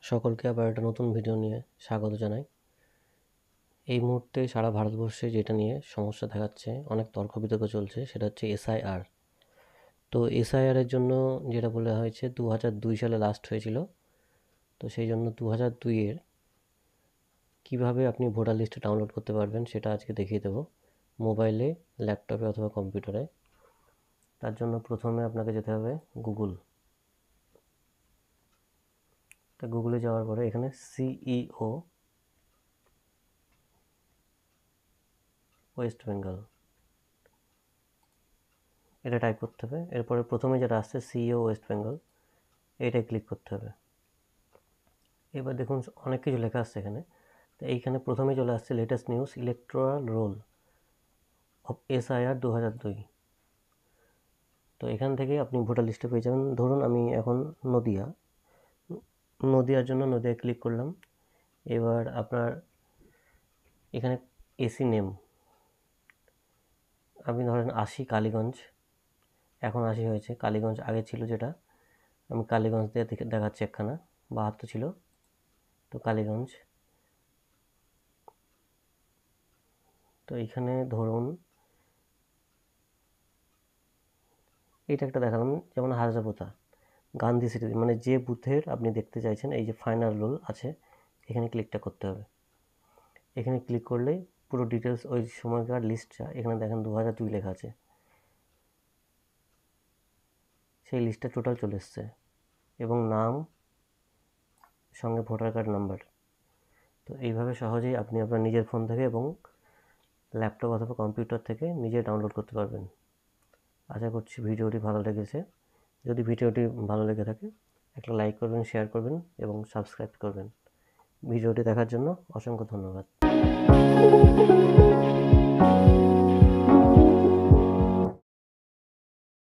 সকলকে আবার একটা নতুন ভিডিও নিয়ে স্বাগত জানাই। এই মুহূর্তে সারা ভারতবর্ষে যেটা নিয়ে সমস্যা দেখাচ্ছে, অনেক তর্ক বিতর্ক চলছে, সেটা হচ্ছে এসআইআর। তো এসআইআর এর জন্য যেটা বলা হয়েছে 2002 সালে লাস্ট হয়েছিল। তো সেই জন্য 2002-এর কীভাবে আপনি ভোটার লিস্টে ডাউনলোড করতে পারবেন সেটা আজকে দেখিয়ে দেবো, মোবাইলে, ল্যাপটপে অথবা কম্পিউটারে। তার জন্য প্রথমে আপনাকে যেতে হবে গুগল। তা গুগলে যাওয়ার পরে এখানে সিইও ওয়েস্ট বেঙ্গল এটা টাইপ করতে হবে। এরপরে প্রথমে যেটা আসছে সিইও ওয়েস্ট বেঙ্গল, এইটাই ক্লিক করতে হবে। এবার দেখুন অনেক কিছু লেখা আসছে এখানে। তো এইখানে প্রথমে চলে আসছে latest news electoral role of SIR 2002। তো এখান থেকে আপনি ভোটার লিস্টে পেয়ে যাবেন। ধরুন আমি এখন নদিয়ার জন্য নদিয়ায় ক্লিক করলাম। এবার আপনার এখানে এসি নেম, আমি ধরেন আসি কালীগঞ্জ, এখন আসি হয়েছে কালীগঞ্জ, আগে ছিল যেটা, আমি কালীগঞ্জ দিয়ে দেখাচ্ছি একখানা, 72 ছিল, তো কালীগঞ্জ। তো এইখানে ধরুন এইটা একটা দেখালাম, যেমন হাজারপোতা গান্ধী সিটি, মানে যে বুথের আপনি দেখতে চাইছেন, এই যে ফাইনাল রোল আছে, এখানে ক্লিকটা করতে হবে। এখানে ক্লিক করলেই পুরো ডিটেলস ওই সময়কার লিস্টটা এখানে দেখেন 2002 লেখা আছে, সেই লিস্টটা টোটাল চলে এসছে, এবং নাম সঙ্গে ভোটার কার্ড নাম্বার। তো এইভাবে সহজেই আপনি আপনার নিজের ফোন থেকে এবং ল্যাপটপ অথবা কম্পিউটার থেকে নিজে ডাউনলোড করতে পারবেন। আশা করছি ভিডিওটি ভালো লেগেছে। যদি ভিডিওটি ভালো লেগে থাকে একটা লাইক করবেন, শেয়ার করবেন এবং সাবস্ক্রাইব করবেন। ভিডিওটি দেখার জন্য অসংখ্য ধন্যবাদ।